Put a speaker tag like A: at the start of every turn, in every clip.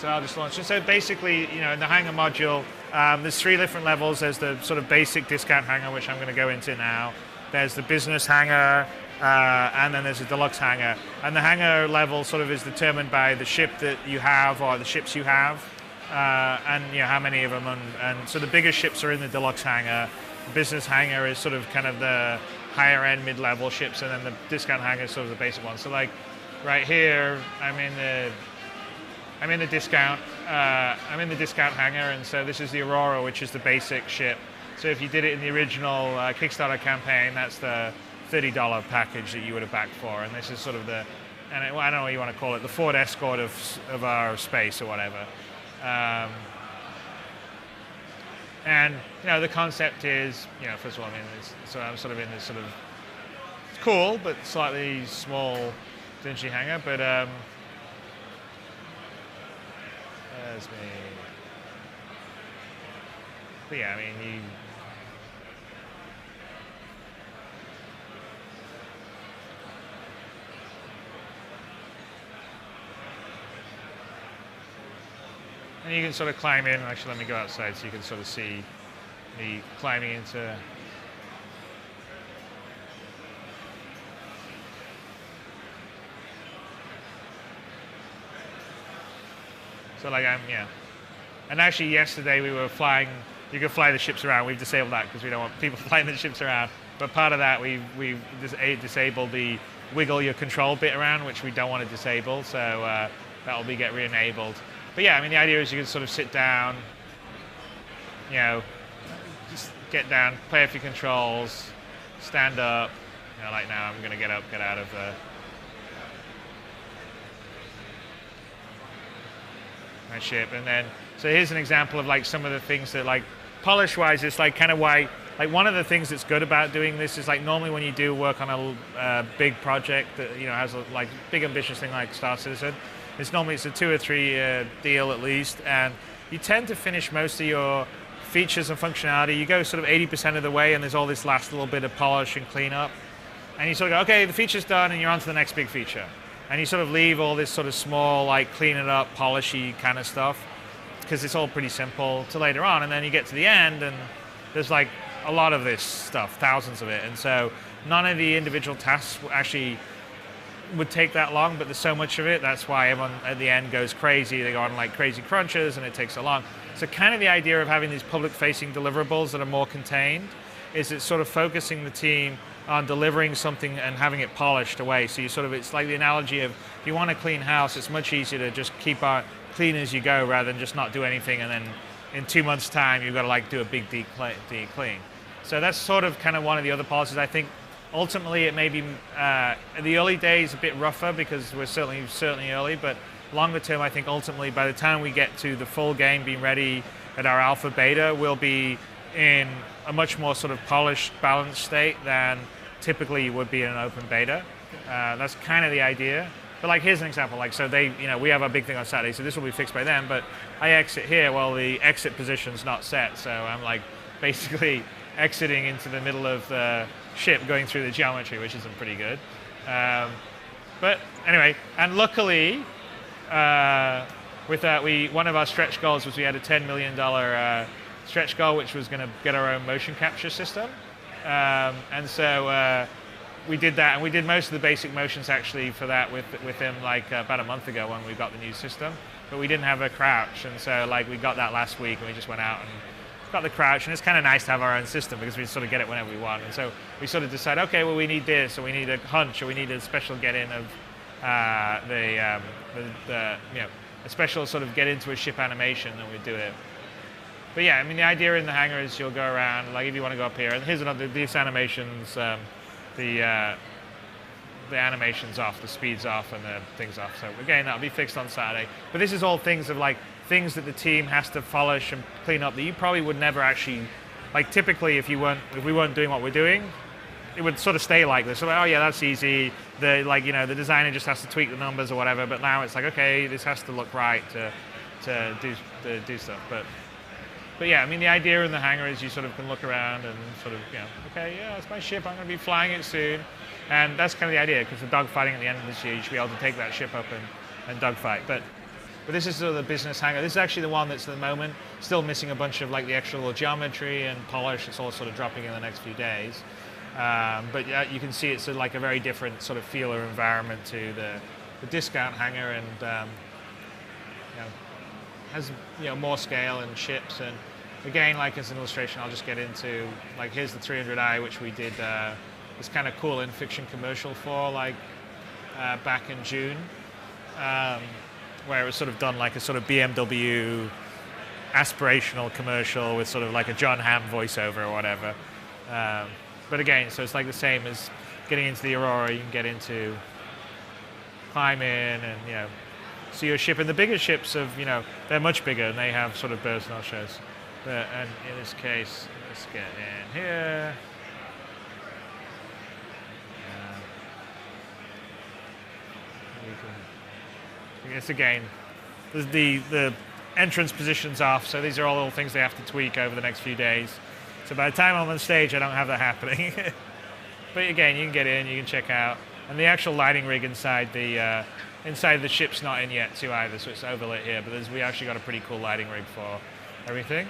A: So I'll just launch it. So basically, in the hangar module, there's 3 different levels. There's the sort of basic discount hangar, which I'm going to go into now. There's the business hangar, and then there's a deluxe hangar. And the hangar level sort of is determined by the ship that you have or the ships you have, and how many of them. And so the bigger ships are in the deluxe hangar. The business hangar is sort of kind of the higher end, mid-level ships, and then the discount hangar is sort of the basic one. So like right here, I'm in the discount hangar, and so this is the Aurora, which is the basic ship. So if you did it in the original Kickstarter campaign, that's the $30 package that you would have backed for, and this is sort of I don't know what you want to call it, the Ford Escort of our space or whatever. And the concept is, first of all, I'm sort of in this sort of cool but slightly small, dingy hangar, but there's me. But yeah, I mean, and you can sort of climb in. Actually, let me go outside so you can sort of see me climbing into. So like and actually yesterday we were flying. You could fly the ships around. We've disabled that because we don't want people flying the ships around. But part of that we disabled the wiggle your control bit around, which we don't want to disable. So that will get re-enabled. But yeah, I mean, the idea is you can sort of sit down, just get down, play with your controls, stand up. Like now I'm going to get up, get out of my ship. And then, so here's an example of like some of the things that like polish-wise, it's like kind of why, like one of the things that's good about doing this is like normally when you do work on a big project that, has a like big ambitious thing like Star Citizen, it's a 2 or 3 year deal at least, and you tend to finish most of your features and functionality. You go sort of 80% of the way, and there's all this last little bit of polish and cleanup, and you sort of go, okay, the feature's done, and you're on to the next big feature, and you sort of leave all this sort of small, like clean it up, polishy kind of stuff, because it's all pretty simple to later on, and then you get to the end, and there's like a lot of this stuff, thousands of it, and so none of the individual tasks actually would take that long, but there's so much of it. That's why everyone at the end goes crazy. They go on like crazy crunches, and it takes so long. So kind of the idea of having these public-facing deliverables that are more contained is it's sort of focusing the team on delivering something and having it polished away. So it's like the analogy of if you want a clean house, it's much easier to just keep on clean as you go rather than just not do anything, and then in 2 months' time you've got to like do a big deep clean. So that's sort of kind of one of the other policies. I think ultimately it may be in the early days a bit rougher because we're certainly early, but longer term I think ultimately by the time we get to the full game being ready at our alpha beta, we'll be in a much more sort of polished, balanced state than typically you would be in an open beta. That's kind of the idea. But like here's an example, like so we have our big thing on Saturday, so this will be fixed by then, but I exit here, well the exit position's not set, so I'm like basically exiting into the middle of the ship going through the geometry, which isn't pretty good. But anyway, and luckily, with that, one of our stretch goals was we had a $10 million stretch goal, which was going to get our own motion capture system. And so we did that, and we did most of the basic motions actually for that with him like about a month ago when we got the new system. But we didn't have a crouch, and so like we got that last week, and we just went out and got the crouch, and it's kind of nice to have our own system because we sort of get it whenever we want. And so we sort of decide, okay, well we need this, or we need a hunch, or we need a special get in of a special sort of get into a ship animation, and we do it. But yeah, I mean the idea in the hangar is you'll go around, like if you want to go up here, and here's another, these animations, the animation's off, the speed's off, and the thing's off. So again, that'll be fixed on Saturday. But this is all things of like things that the team has to polish and clean up that you probably would never actually, like typically if we weren't doing what we're doing, it would sort of stay like this. So like, oh yeah, that's easy. The designer just has to tweak the numbers or whatever. But now it's like, okay, this has to look right to do stuff. But yeah, I mean the idea in the hangar is you sort of can look around and sort of, okay, yeah, it's my ship. I'm going to be flying it soon. And that's kind of the idea, because the dogfighting at the end of this year, you should be able to take that ship up and dogfight. But But this is sort of the business hangar. This is actually the one that's at the moment still missing a bunch of like the extra little geometry and polish. It's all sort of dropping in the next few days. But you can see it's like a very different sort of feel or environment to the discount hangar, and has more scale and ships. And again, like as an illustration, I'll just get into like here's the 300i, which we did this kind of cool in-fiction commercial for like back in June, where it was sort of done like a sort of BMW aspirational commercial with sort of like a John Hamm voiceover or whatever. But again, so it's like the same as getting into the Aurora. You can get into, climb in, and see your ship. And the bigger ships they're much bigger, and they have sort of berths, and I'll show us. And in this case, let's get in here. It's again, the entrance position's off, so these are all little things they have to tweak over the next few days. So by the time I'm on stage, I don't have that happening. But again, you can get in, you can check out, and the actual lighting rig inside the ship's not in yet too either, so it's overlit here. But we actually got a pretty cool lighting rig for everything.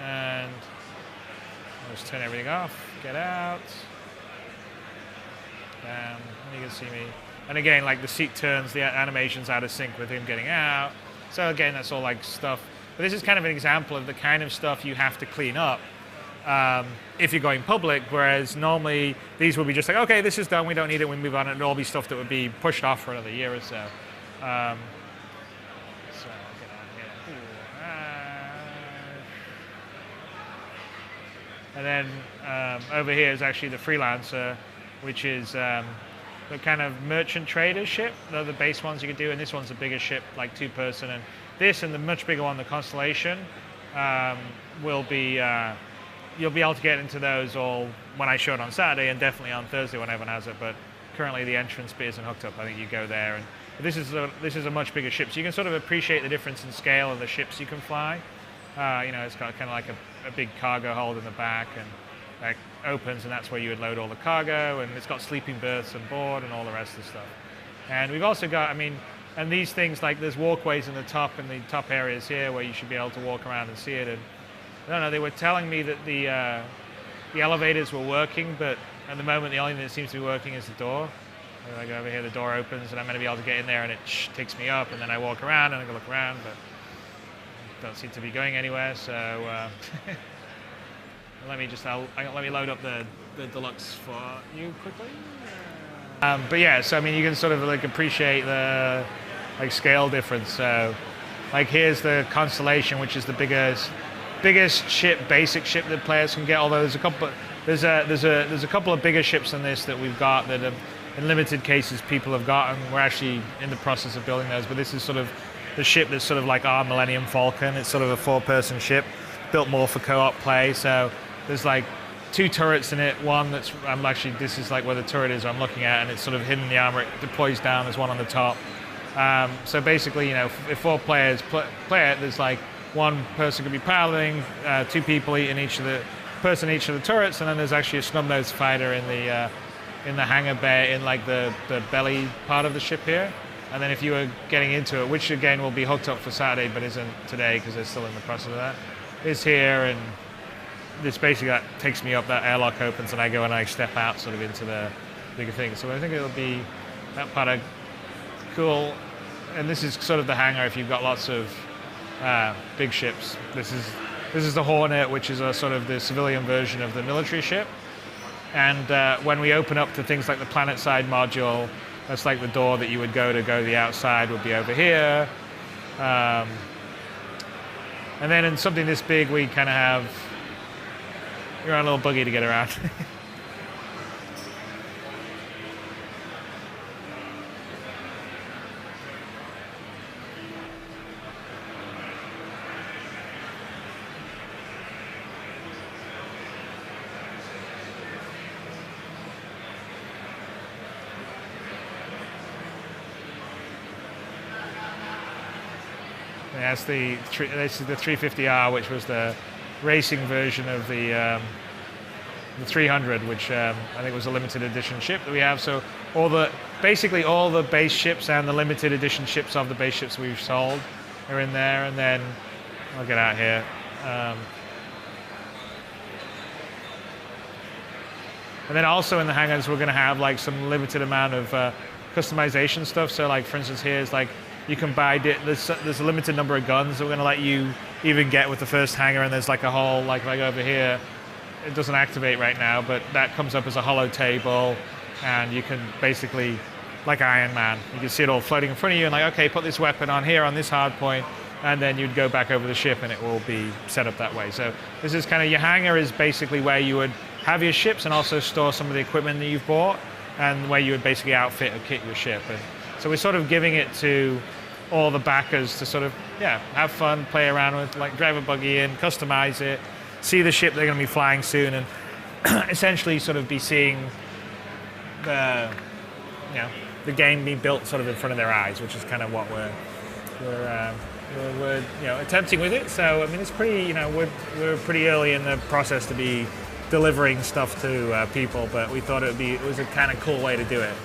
A: And I'll just turn everything off, get out. And you can see me. And again, like the seat turns, the animation's out of sync with him getting out. So again, that's all like stuff. But this is kind of an example of the kind of stuff you have to clean up if you're going public, whereas normally these will be just like, okay, this is done, we don't need it, we move on. And it'll all be stuff that would be pushed off for another year or so. So I'll get on here. And then over here is actually the Freelancer, which is the kind of merchant trader ship. They're the base ones you can do, and this one's a bigger ship, like 2-person. And this and the much bigger one, the Constellation, will be, you'll be able to get into those all when I show it on Saturday, and definitely on Thursday when everyone has it. But currently the entrance bit isn't hooked up. I think you go there, and this is a much bigger ship, so you can sort of appreciate the difference in scale of the ships you can fly. It's got kind of like a big cargo hold in the back, and that opens, and that's where you would load all the cargo, and it's got sleeping berths on board and all the rest of the stuff. And we've also got, and these things, like there's walkways in the top areas here where you should be able to walk around and see it. And I don't know, they were telling me that the elevators were working, but at the moment the only thing that seems to be working is the door. When I go over here, the door opens, and I'm going to be able to get in there, and it takes me up, and then I walk around, and I go look around, but don't seem to be going anywhere. So let me load up the deluxe for you quickly. But yeah, so you can sort of like appreciate the scale difference. So like here's the Constellation, which is the biggest ship, basic ship that players can get. Although there's a couple of bigger ships than this that we've got that in limited cases people have gotten. We're actually in the process of building those, but this is sort of the ship that's sort of like our Millennium Falcon. It's sort of a 4-person ship built more for co-op play. So there's like 2 turrets in it. One that's this is like where the turret is I'm looking at, and it's sort of hidden in the armor. It deploys down. There's one on the top. So basically, if 4 players play it, there's like 1 person could be piloting, 2 people in each of the turrets, and then there's actually a snub-nosed fighter in the hangar bay, in like the belly part of the ship here. And then if you were getting into it, which again will be hooked up for Saturday but isn't today because they're still in the process of that, is here. And this basically takes me up, that airlock opens, and I go and I step out sort of into the bigger thing. So I think it'll be that part of cool. And this is sort of the hangar if you've got lots of big ships. This is the Hornet, which is a sort of the civilian version of the military ship. And when we open up to things like the planet side module, that's like the door that you would go to the outside would be over here. And then in something this big, we kind of have your own little buggy to get around. This is the 350R, which was the racing version of the 300, which I think was a limited edition ship that we have. So basically all the base ships and the limited edition ships of the base ships we've sold are in there, and then I'll get out here. And then also in the hangars, we're going to have like some limited amount of customization stuff. So like, for instance, here's like, you can buy, there's a limited number of guns that we're going to let you even get with the first hangar, and there's like a whole, like over here, it doesn't activate right now, but that comes up as a hollow table, and you can basically, like Iron Man, you can see it all floating in front of you, and like, okay, put this weapon on here on this hard point, and then you'd go back over the ship and it will be set up that way. So this is kind of, your hangar is basically where you would have your ships and also store some of the equipment that you've bought, and where you would basically outfit or kit your ship. And so we're sort of giving it to all the backers to sort of, have fun, play around with, like drive a buggy in, customize it, see the ship they're going to be flying soon, and essentially sort of be seeing the game being built sort of in front of their eyes, which is kind of what we're attempting with it. So I mean, it's pretty, we're pretty early in the process to be delivering stuff to people, but we thought it was a kind of cool way to do it.